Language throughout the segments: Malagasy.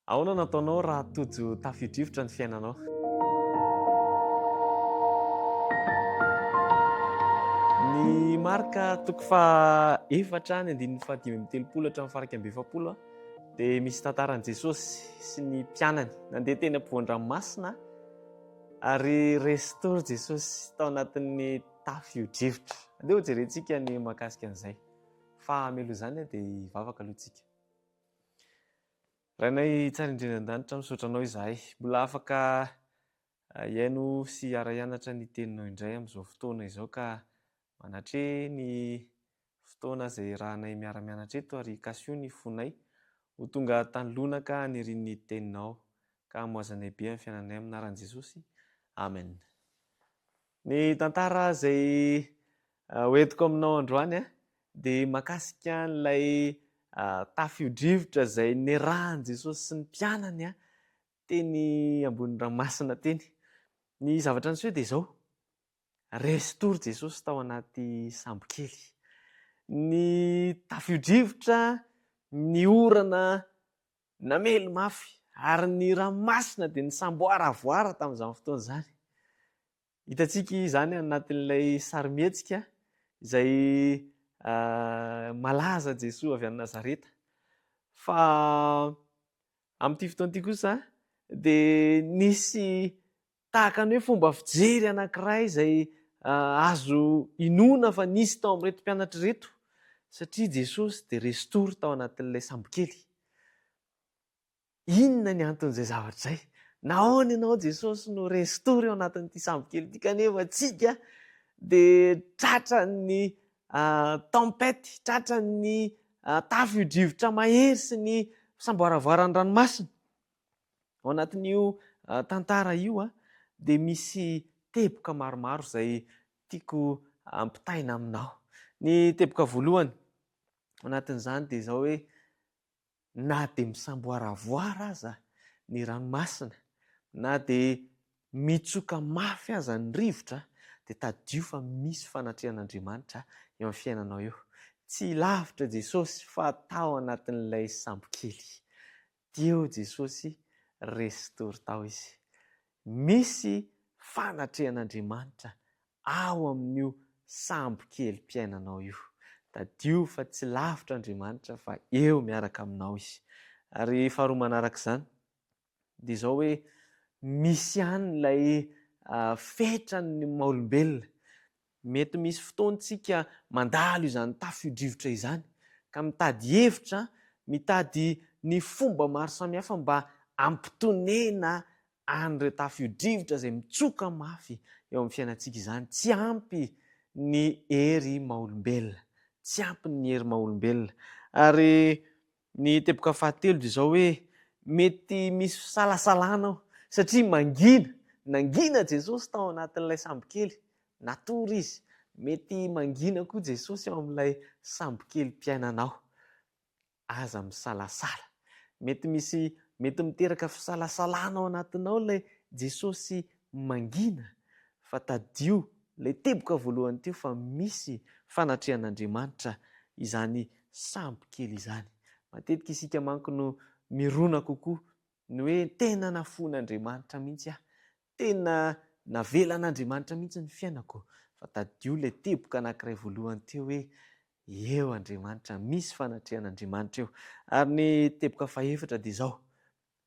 Ahoana nataonao raha tojo tafio-drivotra ny fiainanao? Ny marika toko faha 4 ny 570 hatramin'ny faraka amby 70 dia misy tantaran'i Jesosy sy ny mpianany nandeha teny ampovoan-dranomasina ary resy tory Jesosy tao anatin'ny tafio-drivotra. Andeha ho jerentsika ny mahakasika an'izay. Fa melo izany dia hivavaka aloha isika. Rainay tsara indrindra an-danitra misaotra anao izahay. Mbola afaka hiaino sy ara-hianatra ny teninao indray amin'izao fotoana izao ka manatre ny fotoana izay rahanay miara-mianatra eto ary kasio ny fonay ho tonga tanolonaka hanirian'ny teninao ka hamoazanay be amin'ny fiainanay amin'ny anaran'i Jesosy. Amen. Ny tantara izay hoentiko aminao androany dia mahakasika an'ilay tafio-drivotra izay niarahan'i Jesosy sy ny mpianany teny ambony ranomasina teny. Ny zavatra niseho dia izao: resy tory Jesosy tao anaty sambo kely. Ny tafio-drivotra, ny orana namely mafy ary ny ranomasina dia nisamboaravoara tamin'izany fotoana izany. Hitantsika izany anatin'ilay sarimihetsika izay malaza Jesoa avy any Nazareta. Fa amin'ity fotoana ity kosa dia nisy tahaka ny hoe fomba fijery anankiray izay azo inoana fa nisy tao amin'ireto mpianatra ireto, satria Jesosy dia resy tory tao anatin'ilay sambo kely. Inona ny anton'izay zavatra izay? Nahoana ianao Jesosy no resy tory ao anatin'ity sambo kely ity kanefa antsika dia tratran'ny tempety, tratran'ny tafio-drivotra mahery sy ny fisamboaravoaran'ny ranomasina. Ao anatin'io tantara io dia misy teboka maromaro izay tiako ampitaina aminao. Ny teboka voalohany ao anatin'izany dia izao hoe: na dia misamboaravoara aza ny ranomasina, na dia mitsoka mafy aza ny rivotra, dia tadio fa misy fanatrehan'Andriamanitra eo amin'ny fiainanao eo. Tsy lavitra Jesosy fa tao anatin'ilay sambo kely. Teo Jesosy, resy tory tao izy. Misy fanatrehan'Andriamanitra ao amin'io sambo kely mpiainanao io. Tadio fa tsy lavitra Andriamanitra fa eo miaraka aminao izy. Ary faharoa manaraka izany dia izao hoe: misy ihany ilay fetrany maha-olombelona. Mety misy fotoana isika mandalo izany tafio-drivotra izany ka mitady hevitra, mitady ny fomba maro samihafa mba ampitonena an'ireo tafio-drivotra izay mitsoka mafy eo amin'ny fiainantsika izany. Tsy ampy ny hery maha-olombelona, tsy ampy ny hery maha-olombelona. Ary ny teboka fahatelo dia izao hoe: mety misy fisalasalana ao satria nangina Jesosy tao anatin'ilay sambo kely, natory izy. Mety mangina koa Jesosy ao amin'ilay sambo kely mpiainanao. Aza misalasala. Mety miteraka fisalasalana ao anatinao ilay Jesosy mangina, fa tadio ilay teboka voalohany teo fa misy fanatrehan'Andriamanitra izany sambo kely izany. Matetika isika manko no mirona kokoa ny hoe tena nafon'Andriamanitra mihitsy aho, tena navelan'Andriamanitra mihitsy ny fiainako, fa tadio ilay teboka anankiray voalohany teo hoe eo Andriamanitra, misy fanatrehan'Andriamanitra eo. Ary ny teboka faha-efatra dia izao: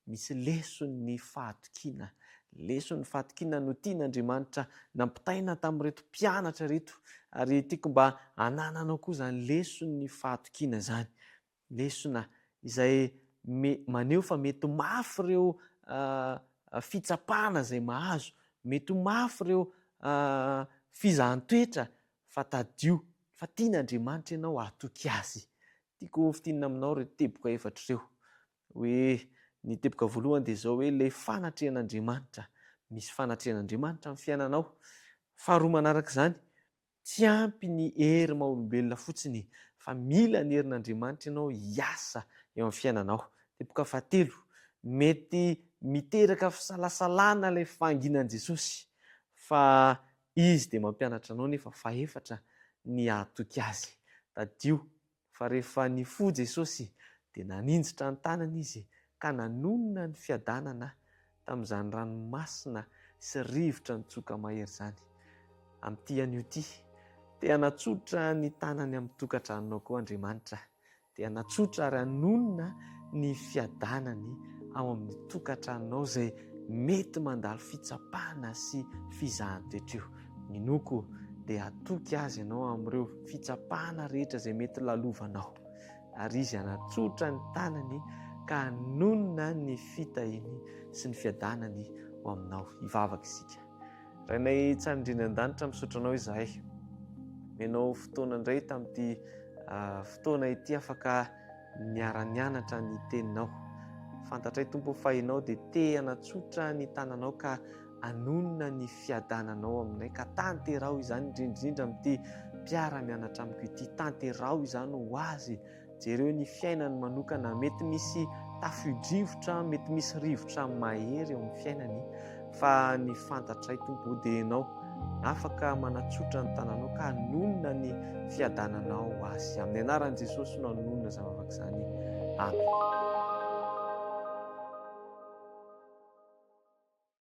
misy leson'ny fahatokiana. Leson'ny fahatokiana no tian'Andriamanitra nampitaina tamin'ireto mpianatra reto, ary tiako mba hanananao koa izany leson'ny fahatokiana izany. Lesona izay maneho fa mety mafy ireo fitsapana izay mahazo, mety mafy ireo fizahan-toetra, fa tadio fa tian'Andriamanitra ianao hahatoky azy. Tiako fitinina aminao ireo teboka efatra ireo. Hoe ny teboka voalohany dia izao hoe ilay fanatrehan'Andriamanitra. Misy fanatrehan'Andriamanitra amin'ny fiainanao. Faharoa manaraka izany: tsy ampy ny hery maha-olombelona fotsiny, fa mila ny herin'Andriamanitra ianao hiasa eo amin'ny fiainanao. Teboka fahatelo: mety miteraka fisalasalana ilay fahanginan'i Jesosy, fa izy dia mampianatra anao nefa faha-efatra ny hahatoky azy. Tadio fa rehefa nifoha Jesosy dia naninjitra ny tanany izy ka nanonona ny fiadanana tamin'izany ranomasina sy rivotra nitsoka mahery izany. Amin'ity anio ity dia natsotra ny tanany amin'ny tokantranonao koa Andriamanitra, dia natsotra ary hanonona ny fiadanany ao amin'ny tokantranonao izay mety mandalo fitsapana sy fizahan-toetr'io. Minoko dia atoky azy ianao amin'ireo fitsapana rehetra izay mety lalovanao, ary izy hanatsotra ny tanany ka hanonona ny fitahiny sy ny fiadanany ao aminao. Hivavaka isika. Rainay tsara indrindra an-danitra misaotra anao izahay. Menao fotoana indray tamin'ity fotoana ity afaka niara-nianatra ny teninao. Fantatray Tompo fa ianao dia te hanatsotra ny tananao ka hanonona ny fiadananao aminay, ka tanterao izany indrindrindra amin'ity mpiara-mianatra amiko ity. Tanterao izany ho azy. Jereo ny fiainany manokana, mety misy tafio-drivotra, mety misy rivotra mahery eo amin'ny fiainany, fa ny fantatray Tompo dia ianao afaka manatsotra ny tananao ka hanonona ny fiadananao ho azy. Amin'ny anaran'i Jesosy no hanonona zavavaka izany. Amen.